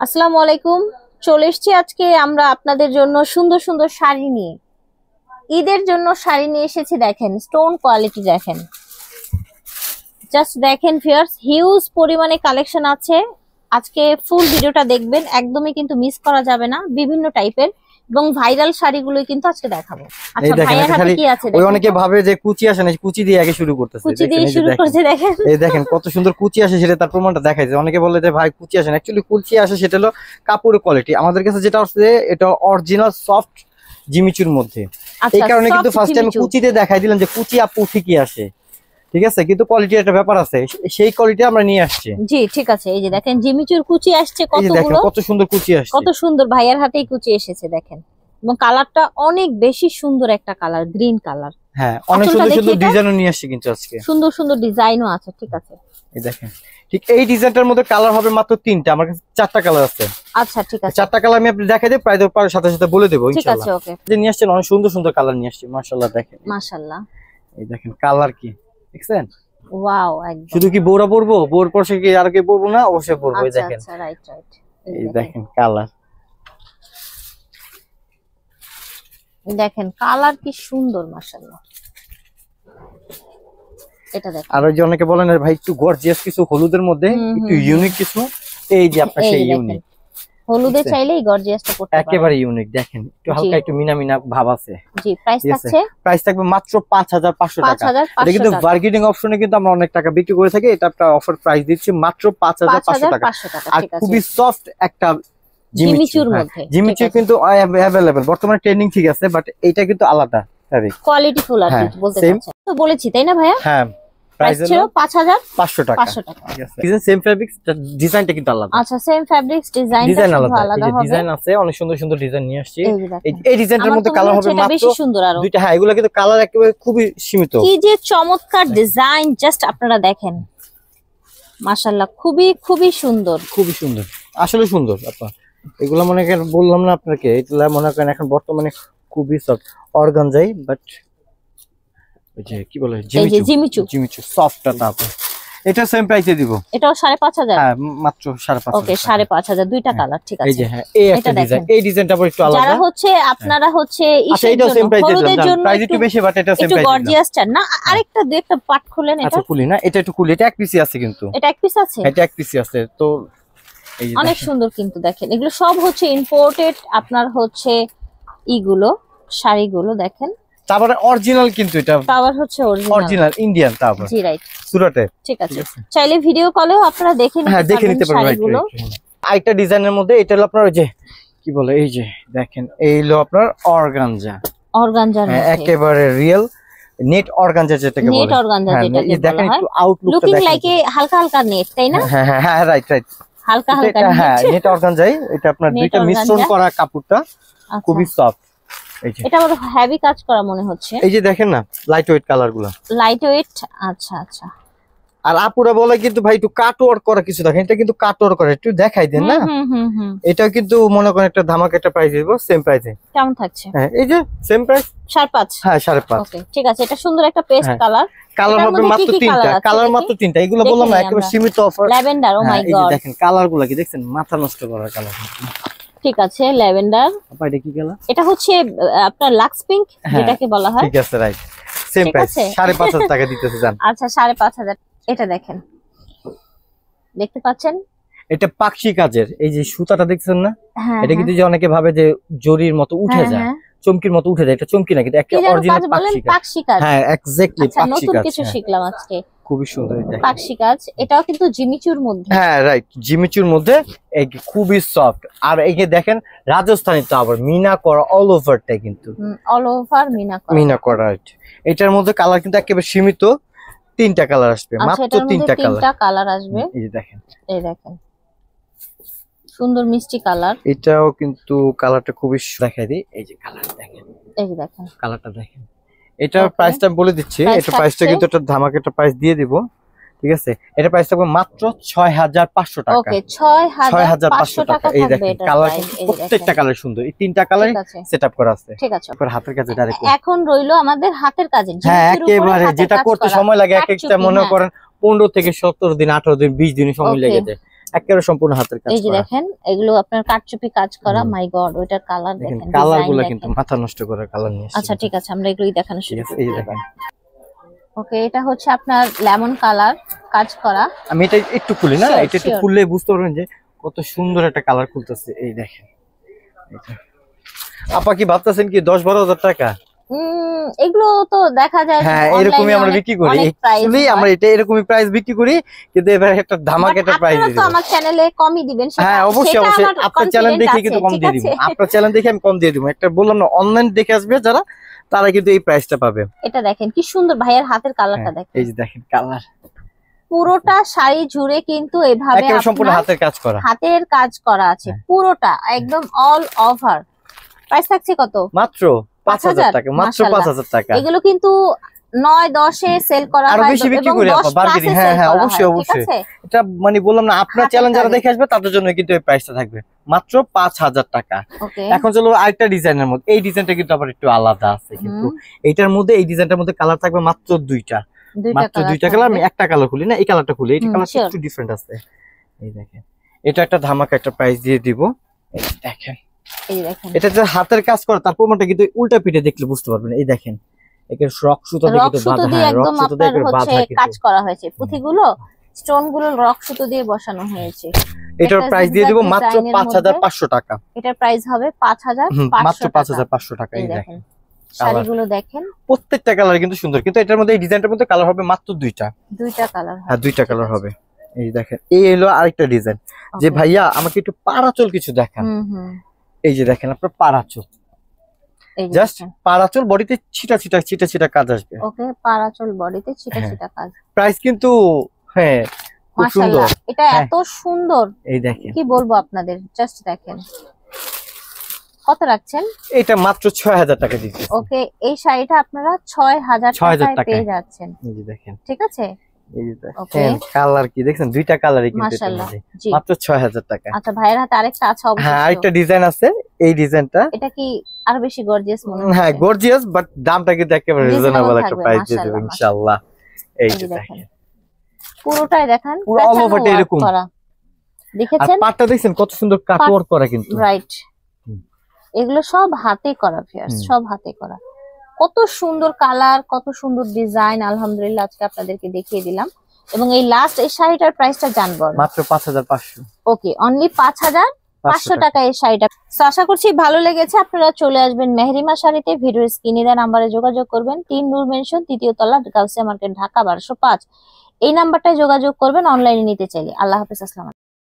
আসসালামু আলাইকুম। চলে এসেছি আজকে আমরা আপনাদের জন্য সুন্দর সুন্দর শাড়ি নিয়ে। ঈদের জন্য শাড়ি নিয়ে এসেছি। দেখেন স্টোন কোয়ালিটি, দেখেন জাস্ট দেখেন ভিউয়ার্স, হিউজ পরিমাণে কালেকশন আছে। আজকে ফুল ভিডিওটা দেখবেন, একদমই কিন্তু মিস করা যাবে না। বিভিন্ন টাইপের এবং ভাইরাল শাড়িগুলো কিন্তু আজকে দেখাবো। আচ্ছা ভাইয়ার হাতে কি আছে? ওই অনেকে ভাবে যে কুচি আসে না, কুচি দিয়ে আগে শুরু করতেছে। কুচি দিয়ে শুরু করছে, দেখেন এই দেখেন কত সুন্দর কুচি আসে, সেটা তার প্রমাণটা দেখাইছে। অনেকে বলে যে ভাই কুচি আসে না, অ্যাকচুয়ালি কুচি আসে সেটা হলো কাপড়ের কোয়ালিটি। আমাদের কাছে যেটা আছে এটা অরিজিনাল সফট জিমিচুর মধ্যে। এই কারণে কিন্তু ফার্স্ট টাইম কুচিতে দেখাই দিলাম যে কুচি আপু ঠিকই আসে, ঠিক আছে, কিন্তু কোয়ালিটির একটা ব্যাপার আছে, সেই কোয়ালিটি আমরা নিয়ে আসছি। জি ঠিক আছে। এই যে দেখেন জিমিচুর কুচি আসছে, কতগুলো, কত সুন্দর কুচি আসছে, কত সুন্দর। ভাইয়ার হাতেই কুচি এসেছে দেখেন, এবং কালারটা অনেক বেশি সুন্দর একটা কালার, গ্রিন কালার। হ্যাঁ, অনেক সুন্দর সুন্দর ডিজাইনও নিয়ে আসছি কিন্তু আজকে, সুন্দর সুন্দর ডিজাইনও আছে। ঠিক আছে, এই দেখেন ঠিক এই ডিজাইনটার মধ্যে কালার হবে মাত্র 3টা, আমার কাছে 4টা কালার আছে। আচ্ছা ঠিক আছে, 4টা কালার আমি আপনি দেখাই দেব, প্রাইস এর সাথে সাথে বলে দেব ইনশাআল্লাহ। ঠিক আছে, ওকে। যে নিয়ে আসছেন অনেক সুন্দর সুন্দর কালার নিয়ে আসছি, মাশাআল্লাহ। দেখেন মাশাআল্লাহ, এই দেখেন কালার কি দেখছেন। ওয়াও, একদম। শুধু কি বউরা পরবো, বউর পরশে কি আর কি পরবো না? অবশ্যই পরবো। এই দেখেন, আচ্ছা রাইট রাইট, এই দেখেন কালার, দেখেন কালার কি সুন্দর, মাশাআল্লাহ। এটা দেখেন। আর ওই যে অনেকে বলেন ভাই একটু গর্জিয়াস কিছু হলুদের মধ্যে একটু ইউনিক কিছু, এই যে আপনার সেই ইউনিক হলুদে চাইলেই গর্জিয়াসটা করতে পারেন, একেবারে ইউনিক। দেখেন একটু হালকা একটু মিনা মিনা ভাব আছে। জি, প্রাইস থাকছে, প্রাইস থাকবে মাত্র 5500 টাকা। এটা কিন্তু বার্গেনিং অপশনে কিন্তু আমরা অনেক টাকা বিক্রি করে থাকি, এটা একটা অফার প্রাইস দিচ্ছি মাত্র 5500 টাকা। আর খুবই সফট একটা জিমিচুর মধ্যে, জিমিচুর কিন্তু अवेलेबल বর্তমানে ট্রেন্ডিং, ঠিক আছে, বাট এটা কিন্তু আলাদা ফেব্রিক, কোয়ালিটি ফুল আর কি বলতে চাচ্ছেন তো, বলেছি তাই না ভাইয়া? হ্যাঁ, প্রাইস ছিল 5500 টাকা। 500 টাকা, ঠিক আছে। ডিজাইন সেম ফেব্রিক্স, ডিজাইনটা কিন্তু আলাদা। আচ্ছা, সেম ফেব্রিক্স, ডিজাইনটা আলাদা হবে। ডিজাইন আছে, অনেক সুন্দর সুন্দর ডিজাইন নিয়ে আসছি। এই ডিজাইনটার মধ্যে কালার হবে মাত্র বেশি সুন্দর আরো দুইটা। হ্যাঁ, এগুলো কিন্তু কালার একেবারে খুবই সীমিত। কি যে চমৎকার ডিজাইন, জাস্ট আপনারা দেখেন, মাশাআল্লাহ, খুবই খুবই সুন্দর, খুবই সুন্দর, আসলে সুন্দর। আপা এগুলা মনে করেন, বললাম না আপনাকে, এগুলা মনে করেন এখন বর্তমানে খুবই সফট অর্গানজাই, বাট ওই যে কি বলে জিমিচু সফটটা। তারপর এটা সেম প্রাইসে দিব, এটাও 5500। হ্যাঁ, মাত্র 5500। ওকে, 5500, দুইটা কালার, ঠিক আছে। এই যে হ্যাঁ, এই একটা ডিজাইন, এই ডিজাইনটা আবার একটু আলাদা। যারা হচ্ছে আপনারা হচ্ছে ঈদের জন্য, হলুদের জন্য প্রাইস একটু বেশি, বাট এটা সেম প্রাইস, একটু গর্জিয়াস চান না। আরেকটা দুই একটা পার্ট খুলেন, এটা আচ্ছা খুলি না, এটা একটু খুলি, এটা এক পিসি আছে কিন্তু, এটা এক পিস আছে, এটা এক পিসি আছে তো। অনেক সুন্দর কিন্তু দেখেন, এগুলো সব হচ্ছে ইম্পোর্টেড আপনার হচ্ছে ইগুলো শাড়িগুলো দেখেন, তারপরে অরিজিনাল কিন্তু এটা তারপর হচ্ছে অরিজিনাল ইন্ডিয়ান, তারপর জি রাইট, সুরাটে। ঠিক আছে, চাইলে ভিডিও কলেও আপনারা দেখে নিতে পারবেন শাড়িগুলো। আরেকটা ডিজাইনের মধ্যে এটা হলো আপনার ওই যে কি বলে, এই যে দেখেন, এই হলো আপনার অর্গানজার মধ্যে একেবারে রিয়েল নেট অর্গানজা, যেটাকে বলে নেট অর্গানজা, যেটাকে দেখেন একটু আউটলুকটা দেখেন, লুকিং লাইক হালকা হালকা নেট, তাই না? হ্যাঁ হ্যাঁ হ্যাঁ, রাইট রাইট, হালকা হালকা, হ্যাঁ, নেট অর্গানজাই। এটা আপনার দুইটা মিশ্রণ করা কাপড়টা, খুবই সফট। এই যে এটা বড় হেভি কাজ করা মনে হচ্ছে। এই যে দেখেন না, লাইট ওয়েট কালারগুলো, লাইট ওয়েট। আচ্ছা আচ্ছা। আর আপুরা বলে কিন্তু ভাই একটু কাট ওয়ার্ক করা কিছু দেখেন, এটা কিন্তু কাট ওয়ার্ক করা, একটু দেখাই দেন না। এটা কিন্তু মনে করেন একটা ধামাকা একটা প্রাইস দিব, সেম প্রাইসে। কেমন থাকছে? হ্যাঁ, এই যে সেম প্রাইস 5.5। হ্যাঁ, 5.5। ওকে, ঠিক আছে। এটা সুন্দর একটা পেস্ট কালার, কালার হবে মাত্র 3টা, কালার মাত্র 3টা। এগুলো বললাম না একেবারে সীমিত অফার। ল্যাভেন্ডার, ও মাই গড, দেখেন কালারগুলো কি দেখছেন, মাথা নষ্ট করার কালার। ঠিক আছে, ল্যাভেন্ডার। আপা এটা কি কালার? এটা হচ্ছে আপনার লাক্স পিঙ্ক, যেটাকে বলা হয়। ঠিক আছে, রাইট, সেম প্রাইস, 5.5 টাকা দিতেছে জান। আচ্ছা, 5.5। এটা দেখেন, দেখতে পাচ্ছেন, এটা পাকশি কাজের, এই যে সুতাটা দেখছেন না, এটা কিন্তু যে অনেকে ভাবে যে জরির মতো উঠে যায়, চমকির মতো উঠে যায়, এটা চমকি না, কিন্তু একটা অরিজিনাল পাকশি কাজ। হ্যাঁ, এক্স্যাক্টলি পাকশি কাজ। নতুন কিছু শিখলাম আজকে, খুবই সুন্দর। এটা পাকশি কাজ, এটাও কিন্তু জিমিচুর মধ্যে। হ্যাঁ, রাইট, জিমিচুর মধ্যে, এই খুবই সফট। আর এই যে দেখেন রাজস্থানি তো আবার মিনা করা, অল ওভারটাই কিন্তু অল ওভার মিনা করা। রাইট, এটার মধ্যে কালার কিন্তু একেবারে সীমিত, 3টা কালার আসবে, মাত্র 3টা কালার আসবে। এই যে দেখেন, এই দেখেন সুন্দর মিষ্টি কালার। এটাও কিন্তু কালারটা খুবই দেখাই দিই, এই যে কালার দেখেন, এই যে দেখেন কালারটা দেখেন। এটার প্রাইসটা বলে দিচ্ছি, এটা প্রাইসটা কিন্তু একটা ধামাকা একটা প্রাইস দিয়ে দিব, ঠিক আছে। এটা প্রাইস থাকবে মাত্র 6500 টাকা। ওকে, 6500 টাকা। এই দেখেন কালার, প্রত্যেকটা কালার সুন্দর, এই 3টা কালারই সেটআপ করা আছে। ঠিক আছে, এবার হাতের কাছে ডাইরেক্ট এখন রইলো আমাদের হাতের কাজে। হ্যাঁ, একেবারে যেটা করতে সময় লাগে, এক একটা মনে করেন 15 থেকে 17 দিন, 18 দিন, 20 দিন সময় লেগে যায়। একেবারে সম্পূর্ণ হাতের কাজ এই যে করা। দেখেন এগুলো আপনার কাটচুপি কাজ করা, মাই গড ওইটার কালার দেখেন দেখেন, কালারগুলো কিন্তু মাথা নষ্ট করার কালার নিয়ে আচ্ছা ঠিক আছে আমরা এগুলোই দেখানো ঠিক শুরু আছে, করি। এই যে দেখেন ওকে, এটা হচ্ছে আপনার লেমন কালার কাজ করা। আমি এটা একটু খুলি না, Sure, এটা একটু sure. খুললে বুঝতে পারবেন যে কত সুন্দর একটা কালার খুলতেছে। এই দেখেন এটা। আপা কি ভাবতেছেন কি 10-12 হাজার টাকা? এগুলো তো দেখা যায় হ্যাঁ online এরকমই এ আমরা অনেক- বিক্রি করি, অনেক price অ্যাকচুয়ালি আমরা হয়। এটা এরকমই প্রাইস বিক্রি করি, কিন্তু এবার একটা ধামাকা একটা প্রাইস আপনারা দিয়ে তো দেব। আমার চ্যানেলে কমই দিবেন সেটা, হ্যাঁ অবশ্যই সেটা অবশ্যই, আমার আপনার চ্যানেল confident দেখে আছে, কিন্তু কম ঠিক দিয়ে দিব, আছে? আপনার চ্যানেল দেখে আমি কম দিয়ে দিব। একটা বললাম না, অনলাইন দেখে আসবে যারা, তারা কিন্তু এই প্রাইসটা পাবে। এটা দেখেন কি সুন্দর, ভাইয়ের হাতের কালারটা হ্যাঁ, দেখেন, এই যে দেখেন কালার পুরোটা শাড়ি জুড়ে কিন্তু এভাবে একেবারে সম্পূর্ণ আপনার হাতের কাজ করা। হাতের কাজ করা আছে, হ্যাঁ। পুরোটা একদম অল ওভার। প্রাইস থাকছে কত? মাত্র 5,000 টাকা, মাত্র মাশাআল্লাহ। 5,000 টাকা। এগুলো কিন্তু 9-10 এ সেল করা আরো হয় বেশি বিক্রি এবং করি 10 আপা, bargaining, প্লাসে হ্যাঁ, সেল হ্যাঁ, করা অবশ্যই, হয়, ঠিক অবশ্যই। আছে? এটা মানে বললাম না, আপনার হাতের চ্যানেল যারা কাজে। দেখে আসবে তাদের জন্য কিন্তু এই প্রাইসটা থাকবে মাত্র 5,000 টাকা। ওকে, এখন চলো আরেকটা ডিজাইনের মধ্যে, এই ডিজাইনটা কিন্তু আবার একটু আলাদা আছে কিন্তু এইটার মধ্যে, এই ডিজাইনটার মধ্যে কালার থাকবে মাত্র দুইটা, মাত্র দুইটা কালার। আমি একটা কালার খুলি না, এই কালারটা খুলি, এই কালারটা sure. একটু ডিফারেন্ট আছে। এই দেখেন এটা একটা ধামাকা একটা প্রাইস দিয়ে দিব। এই দেখেন এই দেখেন এটা যে হাতের কাজ করা, তার প্রমাণটা কিন্তু উল্টা পিঠে দেখলে বুঝতে পারবেন। এই দেখেন একের রক সুতো দিয়ে রক কিন্তু সুতো বাঁধা, দিয়ে হ্যাঁ রক একদম সুতো দিয়ে আপনার একেবারে হচ্ছে বাঁধা কাজ কিন্তু। করা হয়েছে, পুঁথিগুলো স্টোন গুলো রক সুতো দিয়ে বসানো হয়েছে। এটার একটা প্রাইস দিয়ে দিব zigzag মাত্র design এর 5,500 টাকা। এটার প্রাইস হবে মাত্র 5,500 টাকা। 5,500 টাকা। এই এই দেখেন দেখেন শাড়িগুলো দেখেন, প্রত্যেকটা কালার কিন্তু সুন্দর, কিন্তু এটার মধ্যে, এই ডিজাইনটার মধ্যে কালার হবে মাত্র দুইটা। দুইটা কালার হ্যাঁ দুইটা কালার হবে। এই দেখেন এই হলো আরেকটা ডিজাইন, যে ভাইয়া আমাকে একটু পাড়াচল কিছু দেখান। এই যে দেখেন আপনার পাড়াচল, জাস্ট পাড়াচল, বডিতে ছিটা ছিটা ছিটা ছিটা কাজ আসবে। ওকে, পাড়াচল বডিতে ছিটা ছিটা কাজ। প্রাইস কিন্তু হ্যাঁ খুব সুন্দর। মাশাআল্লাহ, এটা এত সুন্দর, এই দেখেন কি বলবো আপনাদের, জাস্ট দেখেন। কত রাখছেন? এটা মাত্র 6,000 টাকা দিচ্ছি। ওকে, এই শাড়িটা আপনারা 6,000 টাকায় পেয়ে যাচ্ছেন, এই যে দেখেন, ঠিক আছে? এই যে দেখেন কালার কি দেখছেন, দুইটা কালারই কিন্তু এটার মাশাআল্লাহ, মধ্যে। জি। মাত্র 6,000 টাকা। আচ্ছা, ভাইয়ের হাতে আরেকটা আছে হ্যাঁ অবশ্যই। আরেকটা ডিজাইন আছে, এই ডিজাইনটা এটা কি আরো বেশি গর্জিয়াস মনে হচ্ছে? হ্যাঁ গর্জিয়াস, বাট দামটা কিন্তু একেবারে Reasonable রিজনেবল একটা থাকবে, প্রাইস দিয়ে দেব মাশাআল্লাহ, ইনশাআল্লাহ। এই এই যে যে দেখেন দেখেন পুরোটাই দেখেন, পুরো all over টা এরকম। আর দেখেছেন? পাটটা দেখছেন কত সুন্দর কাটওয়ার্ক করা কিন্তু। রাইট, এগুলো সব হাতে করা ভিউয়ার্স, সব হাতে করা। কত সুন্দর কালার, কত সুন্দর ডিজাইন, আলহামদুলিল্লাহ আজকে আপনাদেরকে দেখিয়ে দিলাম। এবং এই লাস্ট এই শাড়িটার প্রাইসটা জানবো মাত্র 5,500। ওকে, অনলি 5,500 টাকা এই শাড়িটা। So, আশা করছি ভালো লেগেছে। আপনারা চলে আসবেন মেহরিমা শাড়িতে, ভিডিওর স্ক্রিনে দেওয়া নাম্বারে যোগাযোগ করবেন। 3 নূর মেনশন, 3য় তলা, গাউসিয়া মার্কেট, ঢাকা 1205। এই নাম্বারটায় যোগাযোগ করবেন অনলাইনে নিতে চাইলে। আল্লাহ হাফেজ, আসসালাম।